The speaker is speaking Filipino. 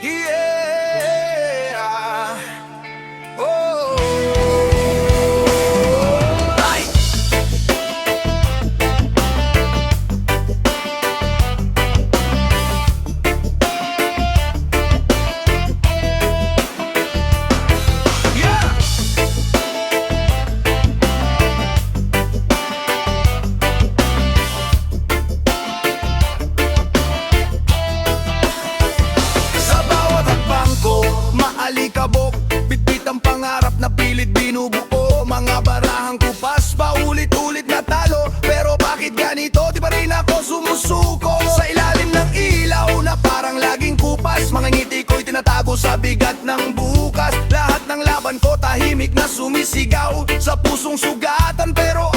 Yeah. Oh. Ay. Yeah. Sa bawat hakbang ko, maalikabok, bitbit ang pangarap na pilit binubuo. Mga barahang kupas, paulit-ulit na talo. Pero bakit ganito, di pa rin ako sumusuko? Sa ilalim ng ilaw na parang laging kupas, mga ngiti ko'y tinatago sa bigat ng bukas. Lahat ng laban ko tahimik na sumisigaw, sa pusong sugatan pero